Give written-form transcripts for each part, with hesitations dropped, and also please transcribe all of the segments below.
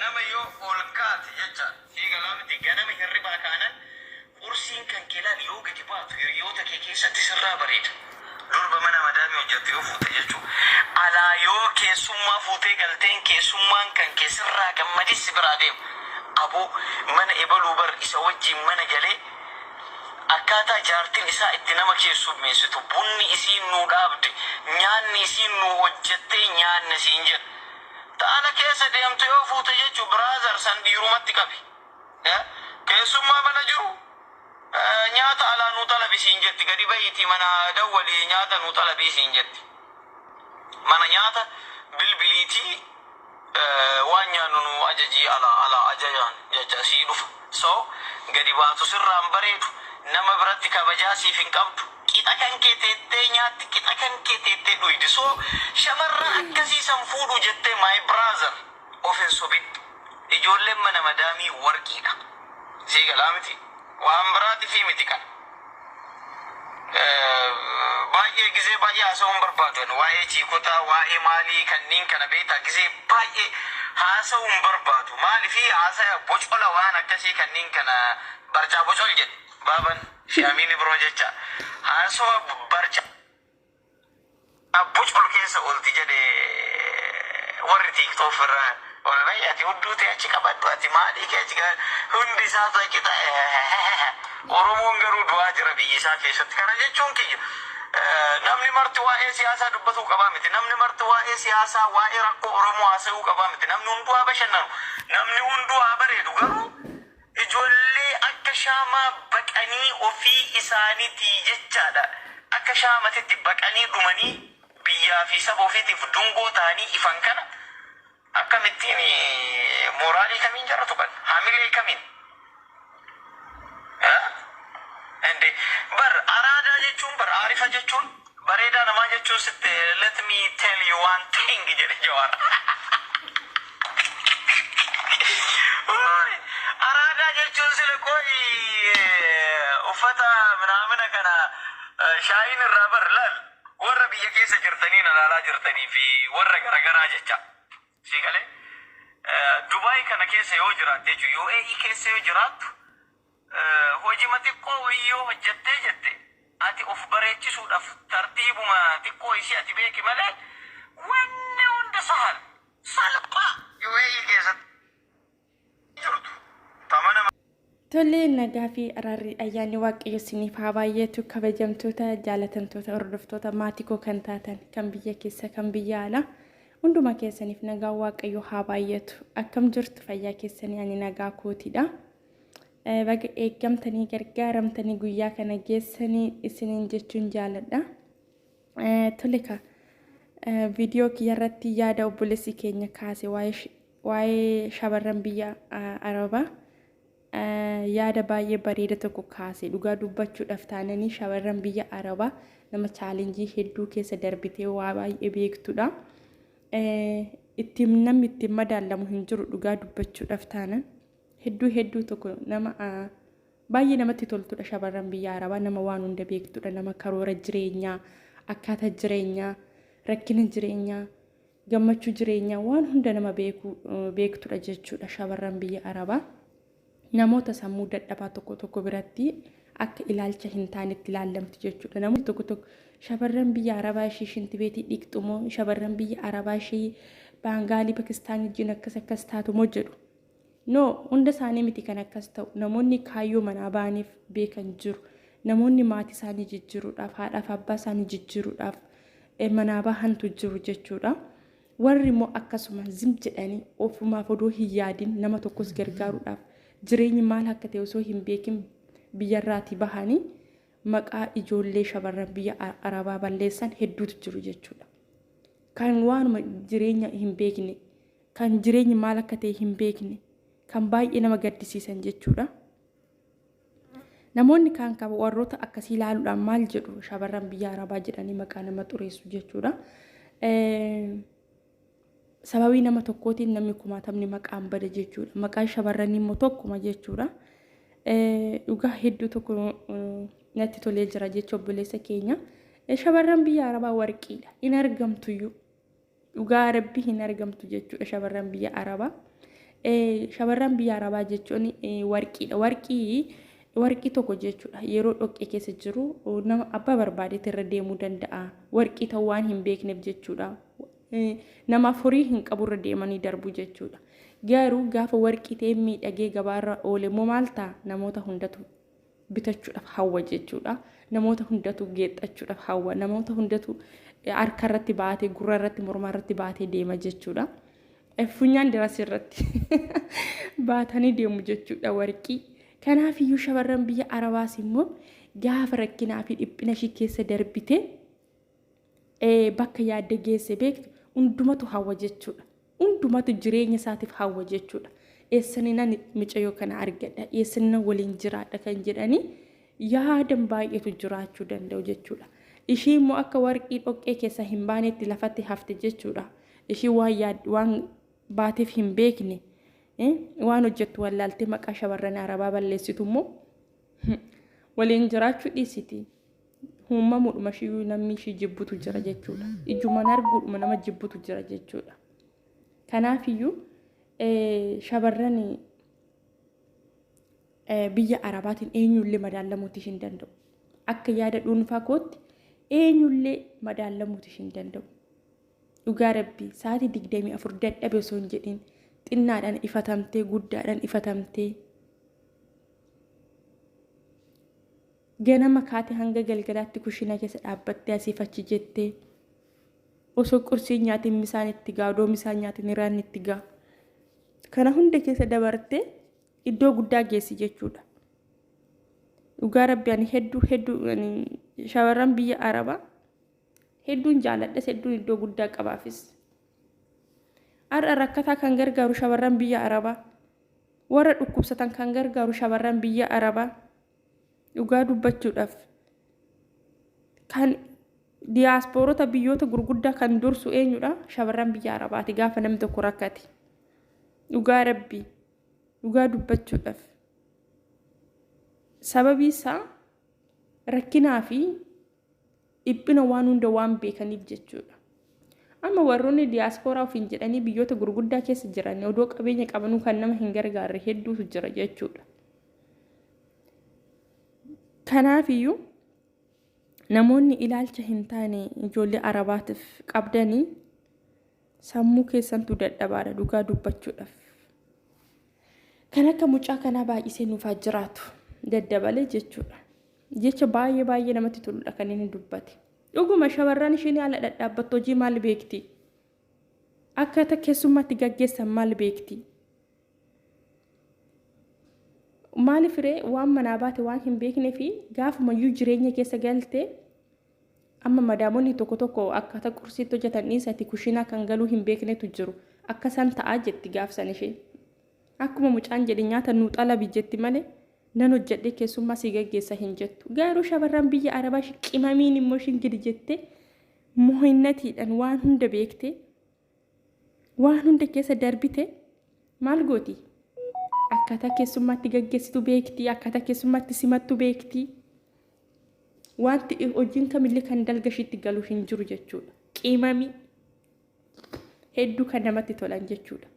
ganama yoo ol kaate jecha fi galaamti ganama hirriba kaanan kursiin kan keelaan yoo gadi baatu hiriyoota kee keessatti sirraa bareeda. Durba mana madaamii hojjattu yoo fuute jechuudha. Alaa yoo keessummaa fuutee galteen keessummaan kan keessirraa gammadis biraa deemu. Aboo mana ebaluu bar isa wajjin mana galee akkaataa jaartiin isaa itti nama keessummeessitu bunni isiin nuu dhaabde nyaanni isiin nuu hojjettee nyaanne siin jedha. Taana keessa deemtu yoo fuute jechuun biraazar san dhiirumatti qabi. Keessummaa mana jiru nyaata alaa nuu talabi siin jetti. Gadi bahiitii mana dawwalii nyaata nuu talabii siin jetti. Mana nyaata bilbiliitii waan nyaannu nuu ajajii alaa ajajaan jecha sii dhufa. So gadi baatu sirraan bareedu nama biratti kabajaa siif hin qabdu. Qixa kan kee teettee nyaatti qixa kan kee teettee dhuydi. So shamarran akkasii san fuudhu jettee my brother of hin sobidhu. Ijoolleen mana madaamii warqiidha. Sii galaa miti. Waan biraati fi miti kana. Baay'ee gisee baay'ee haasa'uun barbaadan waa'ee chiikotaa waa'ee maalii kanneen kana beektaa gisee baay'ee haasa'uun barbaadu. Maaliif haasa'aa bocola waan akkasii kanneen kana barcaa bocol jedhe. Baaban shaamiini biroo jecha haasawaa barcaa bocol keessa oolti jedhe warri tiiktoof irraa ol bayyati hudduu ta'e achi qabaddu ati maalii kee achi hundi isaa ta'e qixa Oromoon garuu du'aa jira biyya isaa keessatti. Kana jechuun kiyya namni marti waa'ee siyaasaa dubbatuu qabaa miti. Namni marti waa'ee siyaasaa waa'ee rakkoo Oromoo haasa'uu qabaa miti. Namni hunduu haa bashannanu. Namni hunduu haa bareedu. Garuu ijoollee akka shaamaa baqanii ofii isaaniitii jechaadha. Akka shaamatitti baqanii dhumanii biyyaa fi saba ofiitiif dungoo ta'anii ifan kana akkamittiin mooraalii kamiin jarratu kan hamilee kamiin bar araadaa jechuun bar aarifa jechuun bareedaa namaa jechuun sitte let me tell you one thing jedhe Jawaar. Araadaa jechuun sila koi uffata manaamina kana shaayin irraa bar laal warra biyya keessa jirtanii nalaalaa jirtanii fi warra garagaraa jecha si galee Dubai kana keessa yoo jiraatte jechuun UAE keessa yoo jiraattu hojii xiqqoo wayyoo hojjettee jette ati of bareechisuudhaaf tartiibuma xiqqoo ishee ati beeki malee wanni hunda sahal salphaa UAE keessatti jirtu tamana. Tole nagaa fi araarri ayyaanni waaqayyo isiniif haa baay'atu. Kabajamtoota jaalatamtoota hordoftoota maatii koo kan taatan kan biyya keessa kan biyya alaa hunduma keessaniif nagaa waaqayyo haa baay'atu. Akkam jirtu fayyaa keessanii ani nagaa kootiidha. Baga eeggamtanii gargaaramtanii guyyaa kana geessanii isiniin jechuun jaaladha. Tole ka viidiyoo kiyyarratti yaada obboleessi keenya kaase waa'ee shamarran biyya Arabaa yaada baay'ee bareeda tokko kaase. Dhugaa dubbachuudhaaf taananii shamarran biyya Arabaa nama chaalenjii hedduu keessa darbitee waa baay'ee beektudha. Namni ittiin madaalamu hin jiru dhugaa dubbachuudhaaf taanan. Hedduu tokko nama baay'ee namatti toltudha shamarran biyya Arabaa. Nama waan hunda beektudha. Nama karoora jireenyaa, akkaataa jireenyaa, rakkina jireenyaa, gammachuu jireenyaa waan hunda nama beektudha jechuudha shamarran biyya Arabaa. Namoota sammuu dadhabaa tokko biratti akka ilaalcha hin taanetti ilaalamti jechuudha. Namoonni tokko shamarran biyya Arabaa ishee shintibeetii dhiqxumoo shamarran biyya Arabaa ishee Baangaalii Pakistaanii wajjin akkas taatumoo jedhu. No, hunda isaanii miti kan akkas ta'u. Namoonni kaayyoo manaa ba'aniif beekan jiru. Namoonni maatii isaanii jijjiiruudhaaf, haadhaaf abbaa isaanii jijjiiruudhaaf manaa bahantu jiru jechuudha. Warri immoo akkasuma zim jedhanii ofumaaf odoo hin yaadin nama tokkos gargaaruudhaaf jireenyi maal akka ta'e osoo hin beekin biyyarraatii bahanii maqaa ijoollee shamarran biyya Arabaa balleessan hedduutu jiru jechuudha. Kan waanuma jireenya hin beekne, kan jireenyi maal akka ta'e hin beekne, kan baay'ee nama gaddisiisan jechuudha. Namoonni kan qabu warroota akkasii ilaaluudhaan maal jedhu shamarran biyya Arabaa jedhanii maqaa nama xureessu jechuudha. Sababii nama tokkootiin namni kumaatamni maqaan bada jechuudha. Maqaan shamarranii immoo tokkuma jechuudha. Dhugaa hedduu tokko natti tolee jira jechuudha obboleessa keenya. Shamarran biyya Arabaa warqiidha. Hin argamtuyyuu. Dhugaa Rabbii hin argamtu jechuudha shamarran biyya Arabaa. shamarran biyya arabaa jechuun warqiidha. Warqii tokko jechuudha yeroo dhoqqee keessa jiru nama abbaa barbaadeet irra deemuu danda'a. Warqii ta'uu waan hin beekneef jechuudha. Namaaf horii hin qaburra deemanii darbu jechuudha. Garuu gaafa warqii ta'e miidhagee gabaarra oole immoo maal ta'a namoota hundatu bitachuudhaaf hawwa jechuudha. Namoota hundatu geexxachuudhaaf hawwa. Namoota hundatu harka irratti baatee gurra irratti morma irratti baatee deema jechuudha. Funyaan diras irratti baatanii deemu jechuudha warqii. Kanaaf iyyuu shamarran biyya arabaas immoo gaafa rakkinaa fi dhiphina ishii keessa darbite bakka yaadde geesse beektu hundumatu hawwa jechuudha. Hundumatu jireenya isaatiif hawwa jechuudha. Eessani nan mucayyoo kana argadha, eessani nan waliin jiraadha kan jedhanii yaadan baay'eetu jiraachuu danda'u jechuudha. Ishii immoo akka warqii dhoqqee keessa hin baanetti lafatti hafte jechuudha. Ishii waan baateef hin beekne waan hojjettu wallaaltee maqaa shamarran arabaa balleessitu immoo waliin jiraachuu dhiisiti. Uumamuudhuma ishii namni ishii jibbutu jira jechuudha. Ijumaan arguudhuma nama jibbutu jira jechuudha. Kanaaf iyyuu shamarran biyya arabaatiin eenyullee madaalamuuti hin danda'u. Akka yaada dhuunfaa kootti eenyullee madaalamuuti hin danda'u. Dhugaa rabbii sa'aatii 24 dadhabe osoo hin jedhin xinnaadhaan ifatamtee guddaadhaan ifatamtee ganama kaatee hanga galgalaatti kushina keessa dhaabbattee asiif achi jettee osoo qursii nyaatiin misaan itti gaa odoo misaan nyaatiin irraan itti gaa kana hunda keessa dabartee iddoo guddaa geessi jechuudha. Dhugaa rabbii ani hedduu shamarran biyya arabaa hedduun jaaladhas hedduun iddoo guddaa qabaafis. Har'a rakkataa kan gargaaru shamarran biyya arabaa, warra dhukkubsatan kan gargaaru shamarran biyya arabaa. Dhugaa dubbachuudhaaf kan diyaaspoorota biyyoota gurguddaa kan dursu eenyudha? Shamarran biyya arabaati gaafa namni tokko rakkate. Dhugaa rabbii dhugaa dubbachuudhaaf sababii isaa rakkinaa fi dhiphina waan hunda waan beekaniif jechuudha. Amma warroonni diyaaspoora ofiin jedhanii biyyoota gurguddaa keessa jiran odoo qabeenya qabanuu kan nama hin gargaarre hedduutu jira jechuudha. Kanaaf iyyuu namoonni ilaalcha hin taane ijoollee arabaatiif qabdanii sammuu keessantu dadhabaadha dhugaa dubbachuudhaaf. Kan akka mucaa kanaa baay'isee nuufaa jiraatu daddabalee jechuudha. Jecha baay'ee namatti toludha kan inni dubbate. Dhuguma shamarran isheen haala dhadhaabbattu hojii maal beekti? Akkaataa keessummaatti gaggeessan maal beekti? Maaliif ree waan manaa baate waan hin beeknee fi gaafumayyuu jireenya keessa galtee amma madaamonni tokko akkaataa qursiitti hojjetan dhiisati kushinaa kan galuu hin beeknetu jiru. Akka isaan ta'aa jetti gaafsan ishee. Akkuma mucaan jedhe nyaata nuu xalabi jetti malee nan hojjedhee keessummaa si gaggeessa hin jettu. Garuu shamarran biyya arabaa qimamiin immoo ishiin gidi jettee mohinnatiidhaan waan hunda beektee waan hunda keessa darbite maal gooti? Akkaataa keessummaatti gaggeessitu beekti, akkaataa keessummaatti simattu beekti. Wanti hojiin kamillee kan dalgashiitti galu hin jiru jechuudha. Qimamii hedduu kan namatti tolan jechuudha.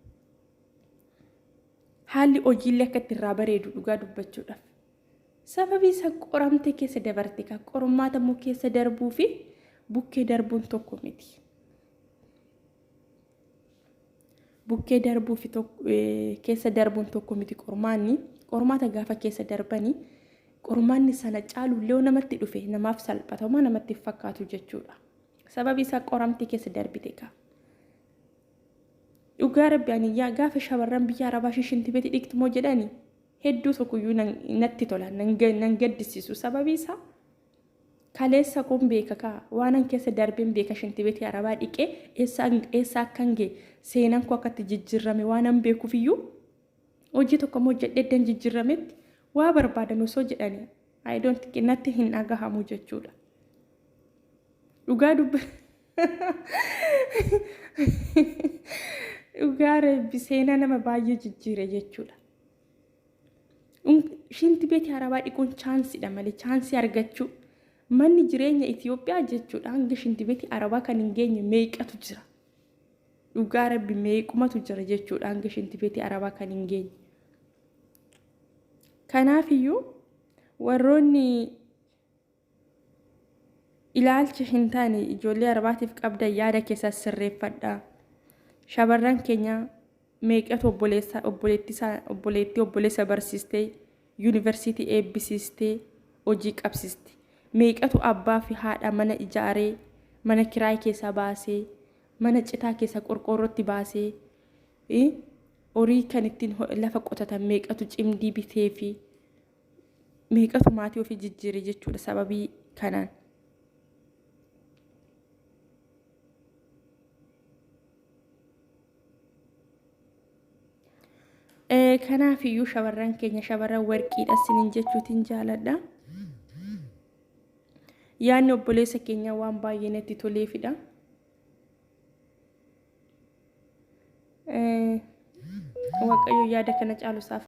Haalli hojiillee akka itti irraa bareedu dhugaa dubbachuudhaaf. Sababii isa qoramtee keessa dabarte kan qormaata immoo keessa darbuu fi bukkee darbuun tokko miti. Bukkee darbuu fi keessa darbuun tokko miti qormaata gaafa keessa darbanii qormaanni sana caalullee namatti dhufe namaaf salphatamaa namatti fakkaatu jechuudha. Sababii isaa qoramtee keessa darbite kaa. Dhugaa rabbii aniyyaa gaafa shamarran biyya arabaa shinti beeti dhiqtu moo jedhani hedduu tokkoyyuu natti tola nan gaddisiisu. Sababii isaa kaleessa kun beeka kaa waanan keessa darbeen beeka shinti beeti arabaa dhiqee eessa akkan gee seenaan koo akkatti jijjiirame waanan beekuufiyyuu hojii tokko moo jedheddan jijjiirametti waa barbaadan osoo jedhani I don't think natti hin dhagahamu jechuudha. Dhugaa dhugaa rabbi seenaa nama baay'ee jijjiire jechuudha. Shinti beeti arabaa dhiquun chaansiidha malee chaansii argachuu manni jireenya Itoophiyaa jechuudha hanga shinti beeti arabaa kan hin geenye meeqatu jira. dhugaa rabbi meequmatu jira jechuudha hanga shintifeetii arabaa kan hin geenye. Kanaafiyyuu warroonni ilaalcha hin taane ijoollee arabaatiif qabdan yaada keessaa sirreeffadhaa. Shamarran keenya meeqatu obboleessa barsiistee yuunivarsiitii eebbisiistee hojii qabsiiste. Meeqatu abbaa fi haadha mana ijaaree mana kiraay keessa baasee mana citaa keessa qorqorrootti baasee horii kan ittiin lafa qotatan meeqatu cimdii bitee fi meeqatu maatii ofii jijjiire jechuudha sababii kanaan. Kanaafiyyuu shamarran keenya shamarran warqiidha isiniin jechuutiin jaaladha. Yaanni obboleessa keenya waan baay'ee natti toleefidha. Waaqayyo yaada kana caalusaaf